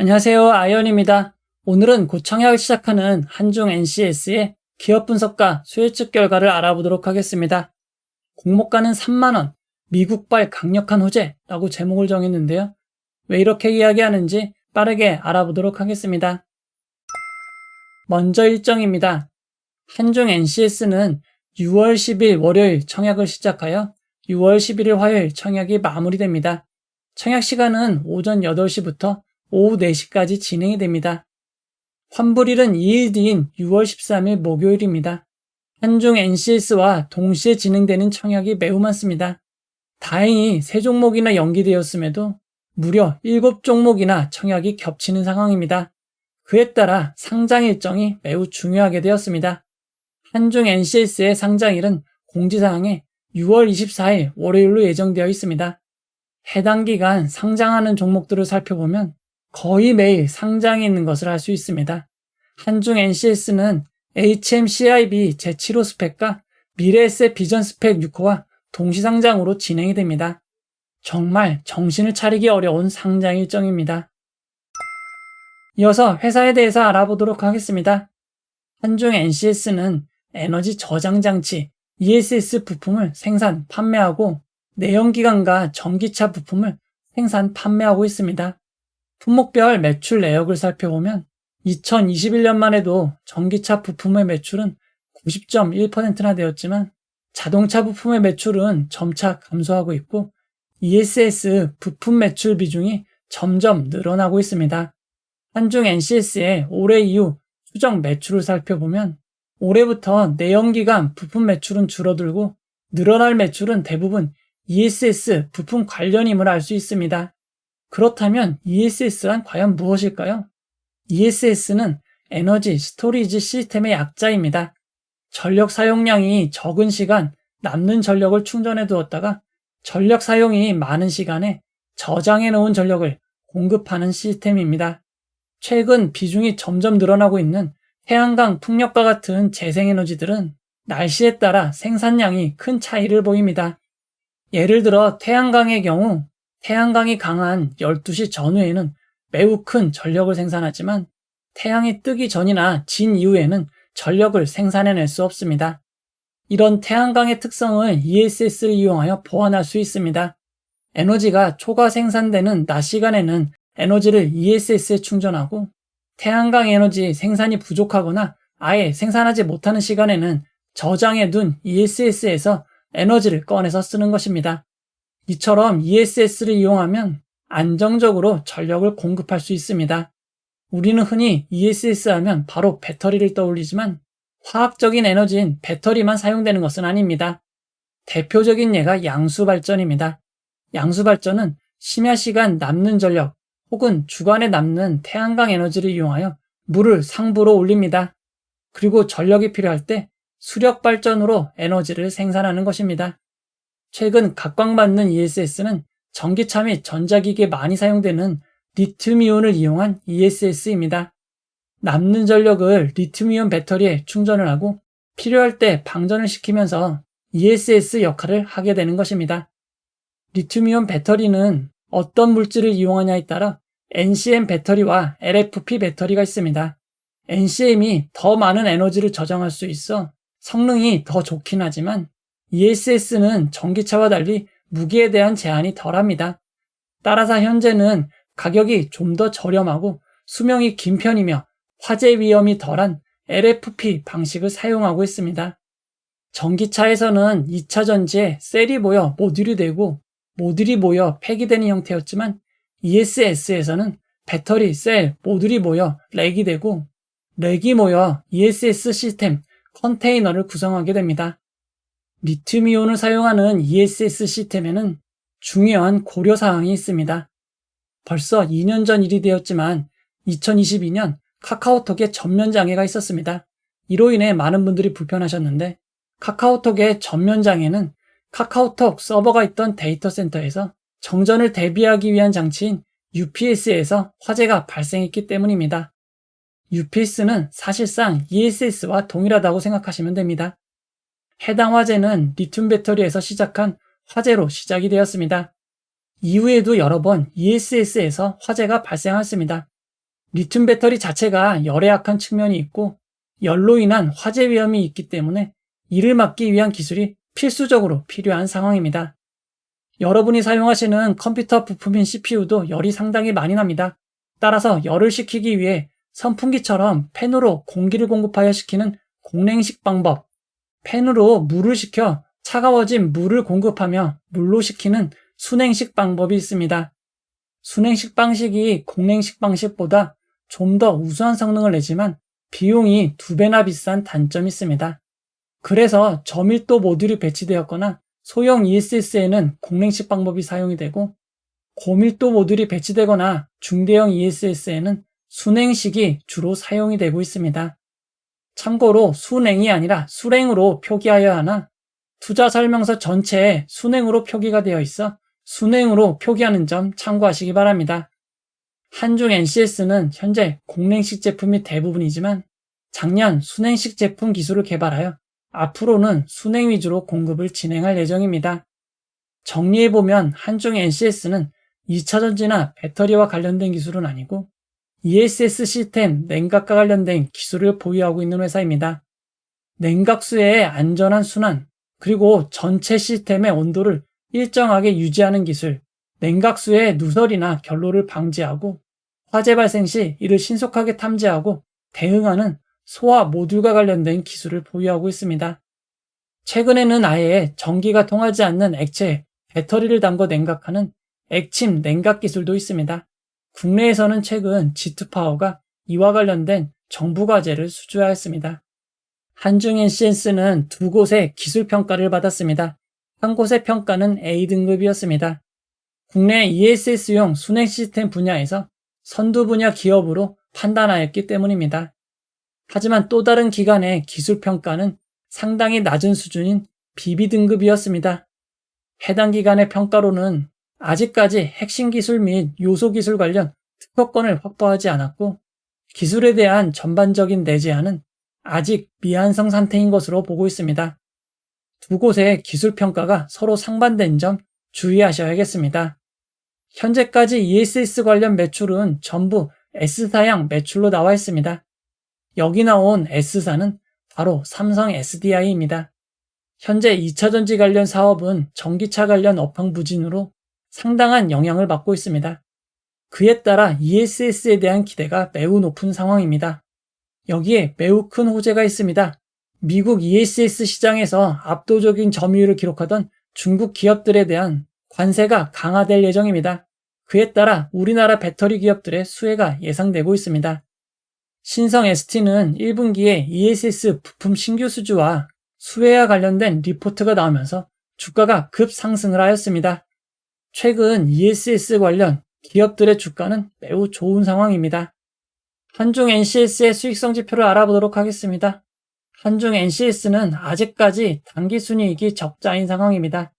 안녕하세요. 아이언입니다. 오늘은 곧 청약을 시작하는 한중 NCS의 기업 분석과 수혜측 결과를 알아보도록 하겠습니다. 공모가는 3만원, 미국발 강력한 호재라고 제목을 정했는데요. 왜 이렇게 이야기하는지 빠르게 알아보도록 하겠습니다. 먼저 일정입니다. 한중 NCS는 6월 10일 월요일 청약을 시작하여 6월 11일 화요일 청약이 마무리됩니다. 청약 시간은 오전 8시부터 오후 4시까지 진행이 됩니다. 환불일은 2일 뒤인 6월 13일 목요일입니다. 한중 NCS와 동시에 진행되는 청약이 매우 많습니다. 다행히 3종목이나 연기되었음에도 무려 7종목이나 청약이 겹치는 상황입니다. 그에 따라 상장 일정이 매우 중요하게 되었습니다. 한중 NCS의 상장일은 공지사항에 6월 24일 월요일로 예정되어 있습니다. 해당 기간 상장하는 종목들을 살펴보면 거의 매일 상장이 있는 것을 알 수 있습니다. 한중 NCS는 HMCIB 제7호 스펙과 미래에셋 비전 스펙 6호와 동시상장으로 진행이 됩니다. 정말 정신을 차리기 어려운 상장 일정입니다. 이어서 회사에 대해서 알아보도록 하겠습니다. 한중 NCS는 에너지 저장 장치 ESS 부품을 생산, 판매하고 내연기관과 전기차 부품을 생산, 판매하고 있습니다. 품목별 매출 내역을 살펴보면 2021년만 해도 전기차 부품의 매출은 90.1%나 되었지만 자동차 부품의 매출은 점차 감소하고 있고 ESS 부품 매출 비중이 점점 늘어나고 있습니다. 한중 NCS의 올해 이후 추정 매출을 살펴보면 올해부터 내연기관 부품 매출은 줄어들고 늘어날 매출은 대부분 ESS 부품 관련임을 알 수 있습니다. 그렇다면 ESS란 과연 무엇일까요? ESS는 에너지 스토리지 시스템의 약자입니다. 전력 사용량이 적은 시간 남는 전력을 충전해 두었다가 전력 사용이 많은 시간에 저장해 놓은 전력을 공급하는 시스템입니다. 최근 비중이 점점 늘어나고 있는 태양광, 풍력과 같은 재생에너지들은 날씨에 따라 생산량이 큰 차이를 보입니다. 예를 들어 태양광의 경우 태양광이 강한 12시 전후에는 매우 큰 전력을 생산하지만 태양이 뜨기 전이나 진 이후에는 전력을 생산해낼 수 없습니다. 이런 태양광의 특성을 ESS를 이용하여 보완할 수 있습니다. 에너지가 초과 생산되는 낮 시간에는 에너지를 ESS에 충전하고 태양광 에너지 생산이 부족하거나 아예 생산하지 못하는 시간에는 저장해둔 ESS에서 에너지를 꺼내서 쓰는 것입니다. 이처럼 ESS를 이용하면 안정적으로 전력을 공급할 수 있습니다. 우리는 흔히 ESS 하면 바로 배터리를 떠올리지만 화학적인 에너지인 배터리만 사용되는 것은 아닙니다. 대표적인 예가 양수발전입니다. 양수발전은 심야 시간 남는 전력 혹은 주간에 남는 태양광 에너지를 이용하여 물을 상부로 올립니다. 그리고 전력이 필요할 때 수력발전으로 에너지를 생산하는 것입니다. 최근 각광받는 ESS는 전기차 및 전자기기에 많이 사용되는 리튬이온을 이용한 ESS입니다. 남는 전력을 리튬이온 배터리에 충전을 하고 필요할 때 방전을 시키면서 ESS 역할을 하게 되는 것입니다. 리튬이온 배터리는 어떤 물질을 이용하냐에 따라 NCM 배터리와 LFP 배터리가 있습니다. NCM이 더 많은 에너지를 저장할 수 있어 성능이 더 좋긴 하지만 ESS는 전기차와 달리 무게에 대한 제한이 덜합니다. 따라서 현재는 가격이 좀 더 저렴하고 수명이 긴 편이며 화재 위험이 덜한 LFP 방식을 사용하고 있습니다. 전기차에서는 2차 전지에 셀이 모여 모듈이 되고 모듈이 모여 팩이 되는 형태였지만 ESS에서는 배터리, 셀, 모듈이 모여 렉이 되고 렉이 모여 ESS 시스템, 컨테이너를 구성하게 됩니다. 리튬이온을 사용하는 ESS 시스템에는 중요한 고려사항이 있습니다. 벌써 2년 전 일이 되었지만 2022년 카카오톡에 전면 장애가 있었습니다. 이로 인해 많은 분들이 불편하셨는데 카카오톡의 전면 장애는 카카오톡 서버가 있던 데이터 센터에서 정전을 대비하기 위한 장치인 UPS에서 화재가 발생했기 때문입니다. UPS는 사실상 ESS와 동일하다고 생각하시면 됩니다. 해당 화재는 리튬 배터리에서 시작한 화재로 시작이 되었습니다. 이후에도 여러 번 ESS에서 화재가 발생했습니다. 리튬 배터리 자체가 열에 약한 측면이 있고 열로 인한 화재 위험이 있기 때문에 이를 막기 위한 기술이 필수적으로 필요한 상황입니다. 여러분이 사용하시는 컴퓨터 부품인 CPU도 열이 상당히 많이 납니다. 따라서 열을 식히기 위해 선풍기처럼 팬으로 공기를 공급하여 식히는 공냉식 방법, 팬으로 물을 식혀 차가워진 물을 공급하며 물로 식히는 순냉식 방법이 있습니다. 순냉식 방식이 공냉식 방식보다 좀 더 우수한 성능을 내지만 비용이 2배나 비싼 단점이 있습니다. 그래서 저밀도 모듈이 배치되었거나 소형 ESS에는 공냉식 방법이 사용이 되고 고밀도 모듈이 배치되거나 중대형 ESS에는 순냉식이 주로 사용이 되고 있습니다. 참고로 순냉이 아니라 수냉으로 표기하여야 하나 투자 설명서 전체에 순냉으로 표기가 되어 있어 순냉으로 표기하는 점 참고하시기 바랍니다. 한중 NCS는 현재 공냉식 제품이 대부분이지만 작년 순냉식 제품 기술을 개발하여 앞으로는 순냉 위주로 공급을 진행할 예정입니다. 정리해보면 한중 NCS는 2차전지나 배터리와 관련된 기술은 아니고 ESS 시스템 냉각과 관련된 기술을 보유하고 있는 회사입니다. 냉각수의 안전한 순환, 그리고 전체 시스템의 온도를 일정하게 유지하는 기술, 냉각수의 누설이나 결로를 방지하고 화재 발생 시 이를 신속하게 탐지하고 대응하는 소화 모듈과 관련된 기술을 보유하고 있습니다. 최근에는 아예 전기가 통하지 않는 액체에 배터리를 담궈 냉각하는 액침 냉각 기술도 있습니다. 국내에서는 최근 G2파워가 이와 관련된 정부 과제를 수주하였습니다. 한중 NCS는 2곳의 기술 평가를 받았습니다. 한 곳의 평가는 A등급이었습니다. 국내 ESS용 순행 시스템 분야에서 선두 분야 기업으로 판단하였기 때문입니다. 하지만 또 다른 기관의 기술 평가는 상당히 낮은 수준인 BB등급이었습니다. 해당 기관의 평가로는 아직까지 핵심 기술 및 요소 기술 관련 특허권을 확보하지 않았고 기술에 대한 전반적인 내재하는 아직 미완성 상태인 것으로 보고 있습니다. 2곳의 기술 평가가 서로 상반된 점 주의하셔야겠습니다. 현재까지 ESS 관련 매출은 전부 S사양 매출로 나와 있습니다. 여기 나온 S사는 바로 삼성 SDI입니다. 현재 2차전지 관련 사업은 전기차 관련 업황 부진으로 상당한 영향을 받고 있습니다. 그에 따라 ESS에 대한 기대가 매우 높은 상황입니다. 여기에 매우 큰 호재가 있습니다. 미국 ESS 시장에서 압도적인 점유율을 기록하던 중국 기업들에 대한 관세가 강화될 예정입니다. 그에 따라 우리나라 배터리 기업들의 수혜가 예상되고 있습니다. 신성 ST는 1분기에 ESS 부품 신규 수주와 수혜와 관련된 리포트가 나오면서 주가가 급상승을 하였습니다. 최근 ESS 관련 기업들의 주가는 매우 좋은 상황입니다. 한중 NCS의 수익성 지표를 알아보도록 하겠습니다. 한중 NCS는 아직까지 당기순이익이 적자인 상황입니다.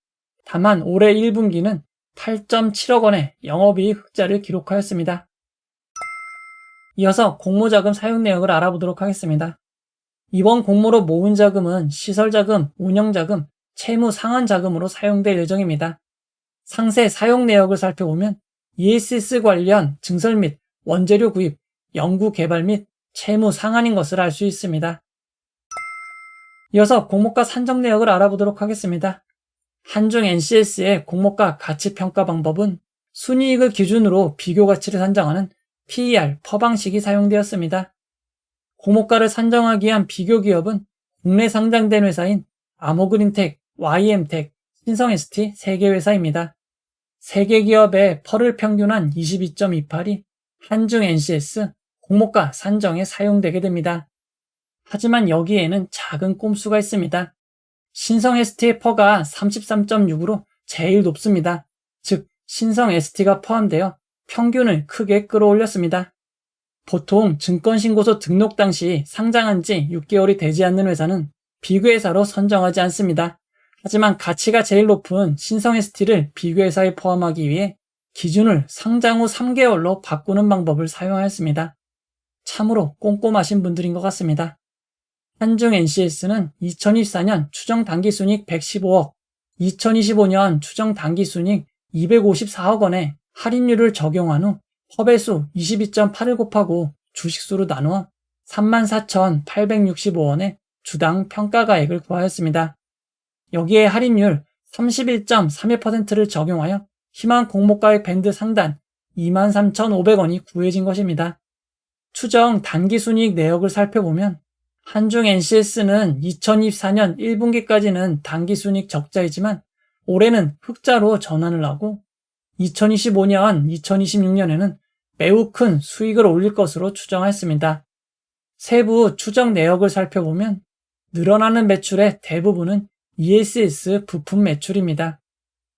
다만 올해 1분기는 8.7억 원의 영업이익 흑자를 기록하였습니다. 이어서 공모자금 사용 내역을 알아보도록 하겠습니다. 이번 공모로 모은 자금은 시설자금, 운영자금, 채무 상환자금으로 사용될 예정입니다. 상세 사용 내역을 살펴보면 ESS 관련 증설 및 원재료 구입, 연구 개발 및 채무 상환인 것을 알 수 있습니다. 이어서 공모가 산정 내역을 알아보도록 하겠습니다. 한중 NCS의 공모가 가치 평가 방법은 순이익을 기준으로 비교 가치를 산정하는 PER 퍼방식이 사용되었습니다. 공모가를 산정하기 위한 비교 기업은 국내 상장된 회사인 아모그린텍, YM텍, 신성ST 3개 회사입니다. 3개 기업의 퍼를 평균한 22.28이 한중 NCS 공모가 산정에 사용되게 됩니다. 하지만 여기에는 작은 꼼수가 있습니다. 신성 ST의 퍼가 33.6으로 제일 높습니다. 즉 신성 ST가 포함되어 평균을 크게 끌어올렸습니다. 보통 증권신고서 등록 당시 상장한 지 6개월이 되지 않는 회사는 비교회사로 선정하지 않습니다. 하지만 가치가 제일 높은 신성 ST를 비교회사에 포함하기 위해 기준을 상장 후 3개월로 바꾸는 방법을 사용하였습니다. 참으로 꼼꼼하신 분들인 것 같습니다. 한중 NCS는 2024년 추정 당기순이익 115억, 2025년 추정 당기순이익 254억 원의 할인율을 적용한 후 펍의 수 22.8을 곱하고 주식수로 나누어 34,865원의 주당 평가가액을 구하였습니다. 여기에 할인율 31.31%를 적용하여 희망 공모가액 밴드 상단 23,500원이 구해진 것입니다. 추정 단기순이익 내역을 살펴보면 한중 NCS는 2024년 1분기까지는 단기순이익 적자이지만 올해는 흑자로 전환을 하고 2025년, 2026년에는 매우 큰 수익을 올릴 것으로 추정하였습니다. 세부 추정 내역을 살펴보면 늘어나는 매출의 대부분은 ESS 부품 매출입니다.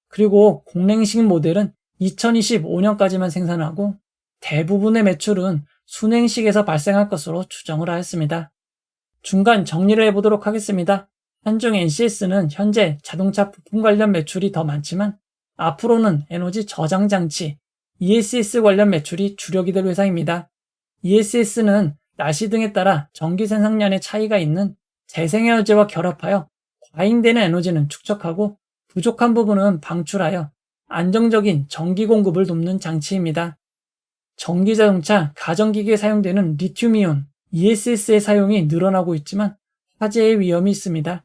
그리고 공랭식 모델은 2025년까지만 생산하고 대부분의 매출은 순행식에서 발생할 것으로 추정을 하였습니다. 중간 정리를 해보도록 하겠습니다. 한중 NCS는 현재 자동차 부품 관련 매출이 더 많지만 앞으로는 에너지 저장 장치, ESS 관련 매출이 주력이 될 회사입니다. ESS는 날씨 등에 따라 전기 생산량의 차이가 있는 재생에너지와 결합하여 과잉되는 에너지는 축적하고 부족한 부분은 방출하여 안정적인 전기 공급을 돕는 장치입니다. 전기자동차, 가전기기에 사용되는 리튬이온, ESS의 사용이 늘어나고 있지만 화재의 위험이 있습니다.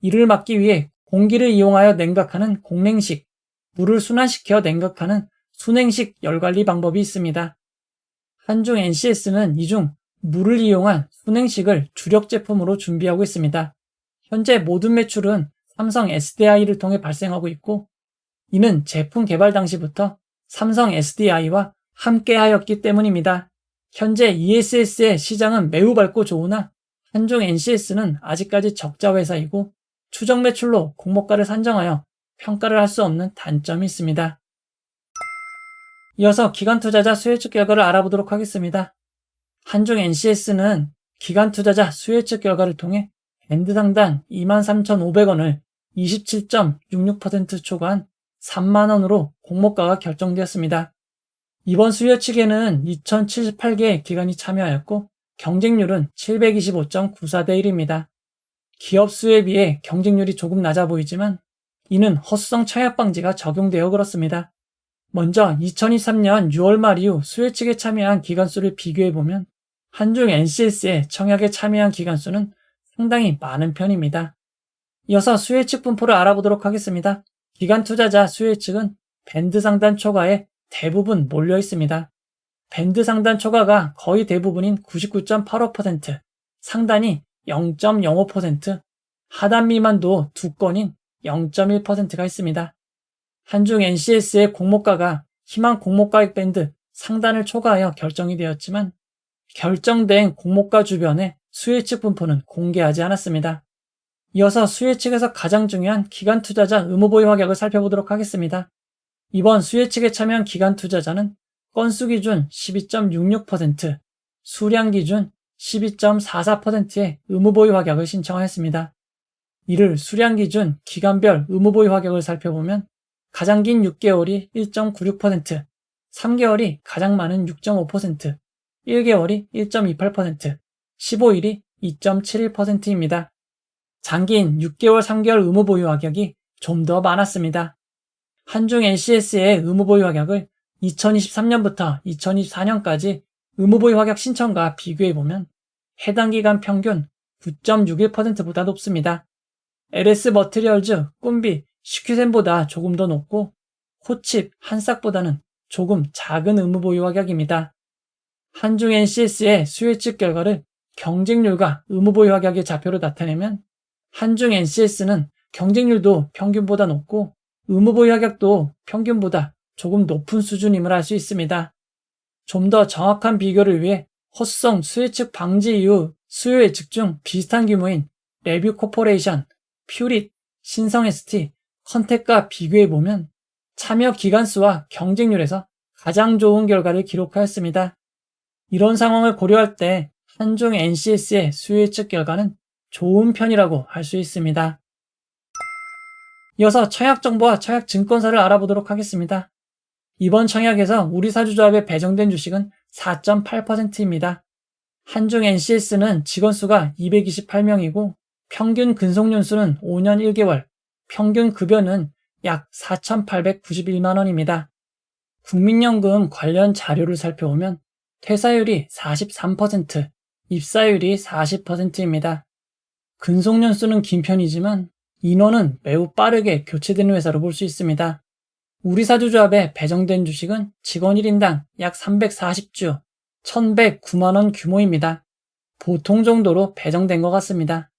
이를 막기 위해 공기를 이용하여 냉각하는 공냉식, 물을 순환시켜 냉각하는 순행식 열관리 방법이 있습니다. 한중 NCS는 이 중 물을 이용한 순행식을 주력 제품으로 준비하고 있습니다. 현재 모든 매출은 삼성 SDI를 통해 발생하고 있고 이는 제품 개발 당시부터 삼성 SDI와 함께하였기 때문입니다. 현재 ESS의 시장은 매우 밝고 좋으나 한중 NCS는 아직까지 적자 회사이고 추정 매출로 공모가를 산정하여 평가를 할 수 없는 단점이 있습니다. 이어서 기관 투자자 수혜측 결과를 알아보도록 하겠습니다. 한중 NCS는 기관 투자자 수혜측 결과를 통해 밴드 상단 23,500원을 27.66% 초과한 3만원으로 공모가가 결정되었습니다. 이번 수혜측에는 2078개의 기관이 참여하였고 경쟁률은 725.94대 1입니다. 기업 수에 비해 경쟁률이 조금 낮아 보이지만 이는 허수성 청약 방지가 적용되어 그렇습니다. 먼저 2023년 6월 말 이후 수혜측에 참여한 기관 수를 비교해보면 한중 NCS의 청약에 참여한 기관 수는 상당히 많은 편입니다. 이어서 수혜측 분포를 알아보도록 하겠습니다. 기관 투자자 수혜측은 밴드 상단 초과에 대부분 몰려 있습니다. 밴드 상단 초과가 거의 대부분인 99.85%, 상단이 0.05%, 하단 미만도 두 건인 0.1%가 있습니다. 한중 NCS의 공모가가 희망 공모가액 밴드 상단을 초과하여 결정이 되었지만 결정된 공모가 주변의 수혜측 분포는 공개하지 않았습니다. 이어서 수혜측에서 가장 중요한 기관 투자자 의무보유 확약을 살펴보도록 하겠습니다. 이번 수혜측에 참여한 기관 투자자는 건수 기준 12.66%, 수량 기준 12.44%의 의무보유 확약을 신청하였습니다. 이를 수량 기준 기간별 의무보유 확약을 살펴보면 가장 긴 6개월이 1.96%, 3개월이 가장 많은 6.5%, 1개월이 1.28%, 15일이 2.71%입니다. 장기인 6개월, 3개월 의무보유 확약이 좀 더 많았습니다. 한중 NCS의 의무보유 확약을 2023년부터 2024년까지 의무보유 확약 신청과 비교해보면 해당 기간 평균 9.61%보다 높습니다. LS 머티리얼즈, 꿈비, 시큐센보다 조금 더 높고 코칩, 한싹보다는 조금 작은 의무보유 확약입니다. 한중 NCS의 수혜측 결과를 경쟁률과 의무보유 확약의 좌표로 나타내면 한중 NCS는 경쟁률도 평균보다 높고 의무보유 확약도 평균보다 조금 높은 수준임을 알 수 있습니다. 좀 더 정확한 비교를 위해 허수성 수혜측 방지 이후 수요 예측 중 비슷한 규모인 레뷰 코퍼레이션, 퓨릿, 신성 ST, 컨택과 비교해보면 참여 기간수와 경쟁률에서 가장 좋은 결과를 기록하였습니다. 이런 상황을 고려할 때 한중 NCS의 수요 예측 결과는 좋은 편이라고 할 수 있습니다. 이어서 청약 정보와 청약 증권사를 알아보도록 하겠습니다. 이번 청약에서 우리사주조합에 배정된 주식은 4.8%입니다. 한중 NCS는 직원수가 228명이고 평균 근속연수는 5년 1개월, 평균 급여는 약 4,891만원입니다. 국민연금 관련 자료를 살펴보면 퇴사율이 43%, 입사율이 40%입니다. 근속연수는 긴 편이지만 인원은 매우 빠르게 교체되는 회사로 볼 수 있습니다. 우리사주조합에 배정된 주식은 직원 1인당 약 340주, 1109만원 규모입니다. 보통 정도로 배정된 것 같습니다.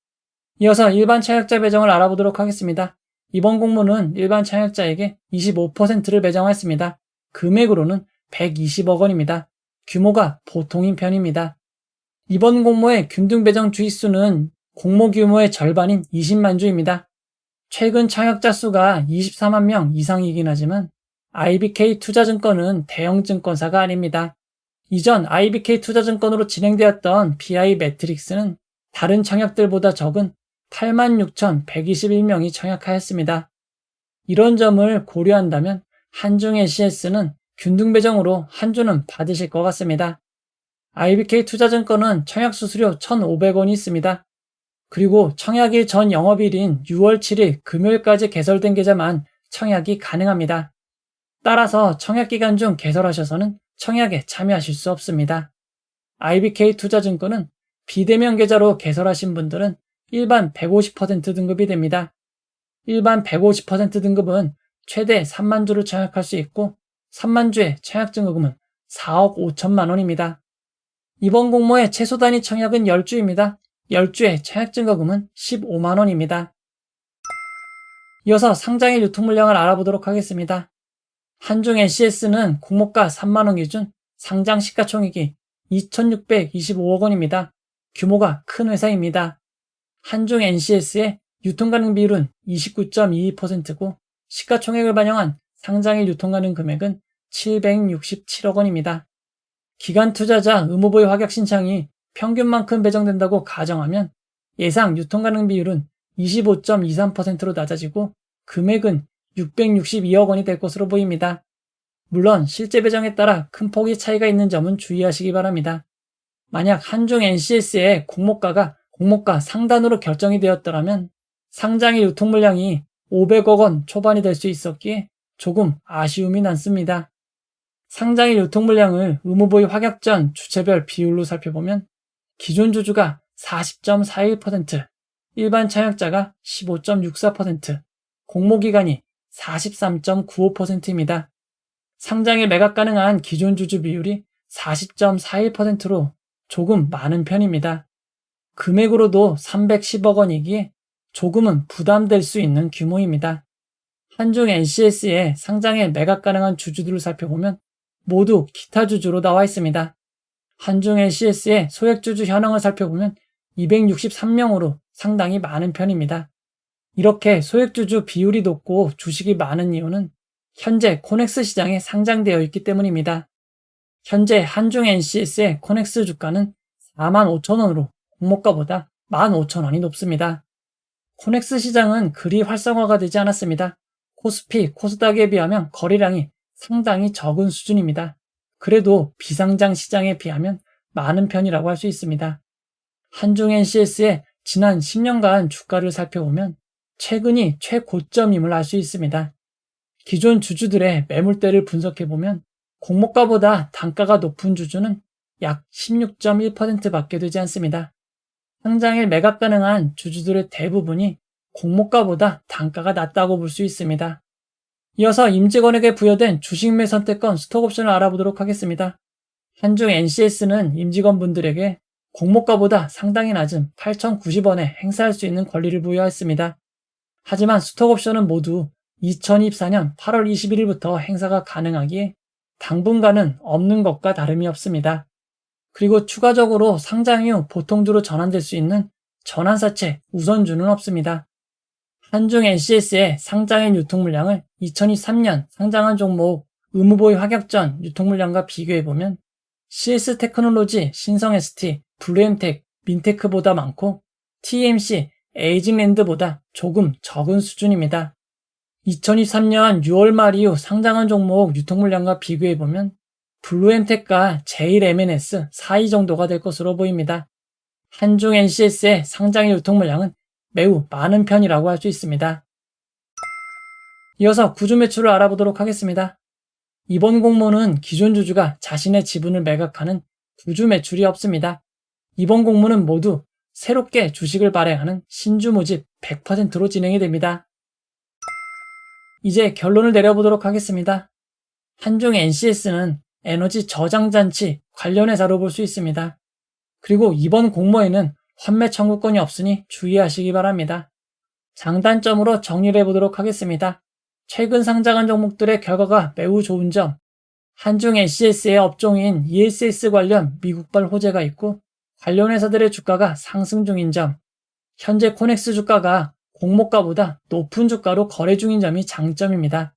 이어서 일반 청약자 배정을 알아보도록 하겠습니다. 이번 공모는 일반 청약자에게 25%를 배정하였습니다. 금액으로는 120억 원입니다. 규모가 보통인 편입니다. 이번 공모의 균등 배정 주의수는 공모 규모의 절반인 20만 주입니다. 최근 청약자 수가 24만 명 이상이긴 하지만 IBK 투자증권은 대형 증권사가 아닙니다. 이전 IBK 투자증권으로 진행되었던 BI 매트릭스는 다른 청약들보다 적은 86,121명이 청약하였습니다. 이런 점을 고려한다면 한중 NCS는 균등 배정으로 한 주는 받으실 것 같습니다. IBK 투자증권은 청약 수수료 1,500원이 있습니다. 그리고 청약일 전 영업일인 6월 7일 금요일까지 개설된 계좌만 청약이 가능합니다. 따라서 청약기간 중 개설하셔서는 청약에 참여하실 수 없습니다. IBK 투자증권은 비대면 계좌로 개설하신 분들은 일반 150% 등급이 됩니다. 일반 150% 등급은 최대 3만 주를 청약할 수 있고 3만 주의 청약 증거금은 4억 5천만 원입니다. 이번 공모의 최소 단위 청약은 10주입니다. 10주의 청약 증거금은 15만 원입니다. 이어서 상장일 유통 물량을 알아보도록 하겠습니다. 한중 NCS는 공모가 3만 원 기준 상장 시가총액이 2,625억 원입니다. 규모가 큰 회사입니다. 한중 NCS의 유통 가능 비율은 29.22%고 시가총액을 반영한 상장일 유통 가능 금액은 767억 원입니다. 기관 투자자 의무보유 확약 신청이 평균만큼 배정된다고 가정하면 예상 유통 가능 비율은 25.23%로 낮아지고 금액은 662억 원이 될 것으로 보입니다. 물론 실제 배정에 따라 큰 폭의 차이가 있는 점은 주의하시기 바랍니다. 만약 한중 NCS의 공모가 상단으로 결정이 되었더라면 상장일 유통 물량이 500억 원 초반이 될 수 있었기에 조금 아쉬움이 남습니다. 상장일 유통 물량을 의무보유 확약 전 주체별 비율로 살펴보면 기존 주주가 40.41%, 일반 청약자가 15.64%, 공모기간이 43.95%입니다. 상장일 매각 가능한 기존 주주 비율이 40.41%로 조금 많은 편입니다. 금액으로도 310억 원이기에 조금은 부담될 수 있는 규모입니다. 한중 NCS의 상장일 매각 가능한 주주들을 살펴보면 모두 기타 주주로 나와 있습니다. 한중 NCS의 소액주주 현황을 살펴보면 263명으로 상당히 많은 편입니다. 이렇게 소액주주 비율이 높고 주식이 많은 이유는 현재 코넥스 시장에 상장되어 있기 때문입니다. 현재 한중 NCS의 코넥스 주가는 45,000원으로 공모가보다 15,000원이 높습니다. 코넥스 시장은 그리 활성화가 되지 않았습니다. 코스피, 코스닥에 비하면 거래량이 상당히 적은 수준입니다. 그래도 비상장 시장에 비하면 많은 편이라고 할 수 있습니다. 한중 NCS의 지난 10년간 주가를 살펴보면 최근이 최고점임을 알 수 있습니다. 기존 주주들의 매물대를 분석해보면 공모가보다 단가가 높은 주주는 약 16.1%밖에 되지 않습니다. 상장일 매각 가능한 주주들의 대부분이 공모가보다 단가가 낮다고 볼 수 있습니다. 이어서 임직원에게 부여된 주식매 선택권 스톡옵션을 알아보도록 하겠습니다. 한중 NCS는 임직원분들에게 공모가보다 상당히 낮은 8,090원에 행사할 수 있는 권리를 부여했습니다. 하지만 스톡옵션은 모두 2024년 8월 21일부터 행사가 가능하기에 당분간은 없는 것과 다름이 없습니다. 그리고 추가적으로 상장 이후 보통주로 전환될 수 있는 전환사채 우선주는 없습니다. 한중 NCS의 상장일 유통 물량을 2023년 상장한 종목 의무보유 확약 전 유통 물량과 비교해보면 CS 테크놀로지, 신성 ST, 블루엠텍, 민테크보다 많고 TMC, 에이징랜드보다 조금 적은 수준입니다. 2023년 6월 말 이후 상장한 종목 유통 물량과 비교해보면 블루엠텍과 제일MNS 4위 정도가 될 것으로 보입니다. 한중 NCS의 상장일 유통 물량은 매우 많은 편이라고 할 수 있습니다. 이어서 구주 매출을 알아보도록 하겠습니다. 이번 공모는 기존 주주가 자신의 지분을 매각하는 구주 매출이 없습니다. 이번 공모는 모두 새롭게 주식을 발행하는 신주 모집 100%로 진행이 됩니다. 이제 결론을 내려보도록 하겠습니다. 한중 NCS는 에너지 저장장치 관련 회사로 볼 수 있습니다. 그리고 이번 공모에는 환매 청구권이 없으니 주의하시기 바랍니다. 장단점으로 정리를 해보도록 하겠습니다. 최근 상장한 종목들의 결과가 매우 좋은 점, 한중 NCS의 업종인 ESS 관련 미국발 호재가 있고 관련 회사들의 주가가 상승 중인 점, 현재 코넥스 주가가 공모가보다 높은 주가로 거래 중인 점이 장점입니다.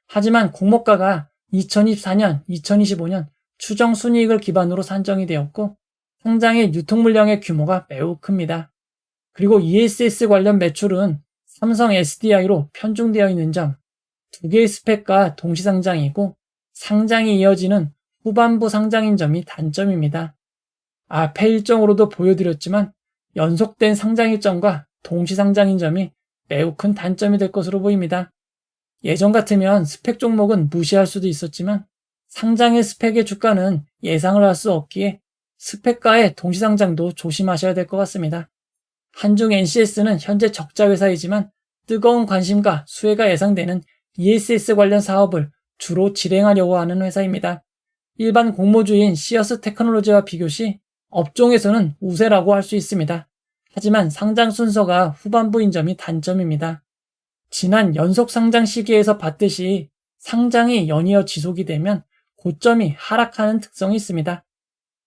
하지만 공모가가 2024년, 2025년 추정 순이익을 기반으로 산정이 되었고 상장의 유통 물량의 규모가 매우 큽니다. 그리고 ESS 관련 매출은 삼성 SDI로 편중되어 있는 점, 두 개의 스펙과 동시 상장이고 상장이 이어지는 후반부 상장인 점이 단점입니다. 앞에 일정으로도 보여드렸지만 연속된 상장 일정과 동시 상장인 점이 매우 큰 단점이 될 것으로 보입니다. 예전 같으면 스펙 종목은 무시할 수도 있었지만 상장의 스펙의 주가는 예상을 할 수 없기에 스펙과의 동시 상장도 조심하셔야 될 것 같습니다. 한중 NCS는 현재 적자 회사이지만 뜨거운 관심과 수혜가 예상되는 ESS 관련 사업을 주로 진행하려고 하는 회사입니다. 일반 공모주인 시어스 테크놀로지와 비교시 업종에서는 우세라고 할 수 있습니다. 하지만 상장 순서가 후반부인 점이 단점입니다. 지난 연속 상장 시기에서 봤듯이 상장이 연이어 지속이 되면 고점이 하락하는 특성이 있습니다.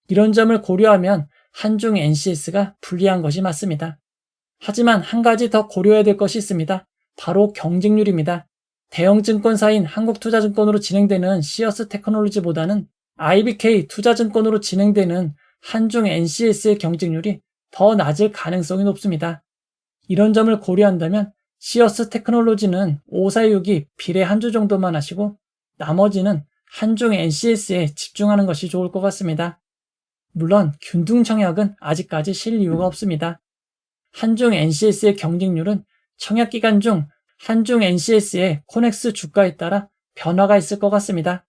이런 점을 고려하면 한중 NCS가 불리한 것이 맞습니다. 하지만 한 가지 더 고려해야 될 것이 있습니다. 바로 경쟁률입니다. 대형 증권사인 한국투자증권으로 진행되는 시어스 테크놀로지보다는 IBK 투자증권으로 진행되는 한중 NCS의 경쟁률이 더 낮을 가능성이 높습니다. 이런 점을 고려한다면 시어스 테크놀로지는 5462 비례 한 주 정도만 하시고 나머지는 한중 NCS에 집중하는 것이 좋을 것 같습니다. 물론 균등 청약은 아직까지 실 이유가 없습니다. 한중 NCS의 경쟁률은 청약 기간 중 한중 NCS의 코넥스 주가에 따라 변화가 있을 것 같습니다.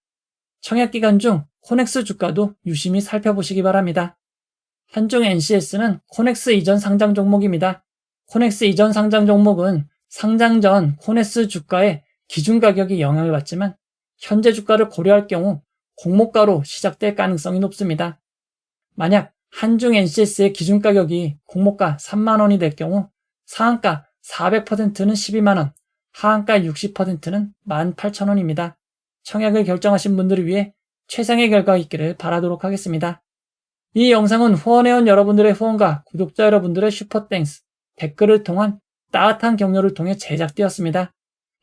청약 기간 중 코넥스 주가도 유심히 살펴보시기 바랍니다. 한중 NCS는 코넥스 이전 상장 종목입니다. 코넥스 이전 상장 종목은 상장 전 코넥스 주가의 기준 가격이 영향을 받지만 현재 주가를 고려할 경우 공모가로 시작될 가능성이 높습니다. 만약 한중 NCS의 기준 가격이 공모가 3만원이 될 경우 상한가 400%는 12만원, 하한가 60%는 18,000원입니다. 청약을 결정하신 분들을 위해 최상의 결과가 있기를 바라도록 하겠습니다. 이 영상은 후원해온 여러분들의 후원과 구독자 여러분들의 슈퍼땡스, 댓글을 통한 따뜻한 격려를 통해 제작되었습니다.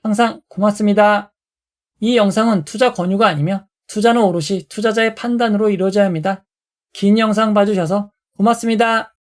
항상 고맙습니다. 이 영상은 투자 권유가 아니며 투자는 오롯이 투자자의 판단으로 이루어져야 합니다. 긴 영상 봐주셔서 고맙습니다.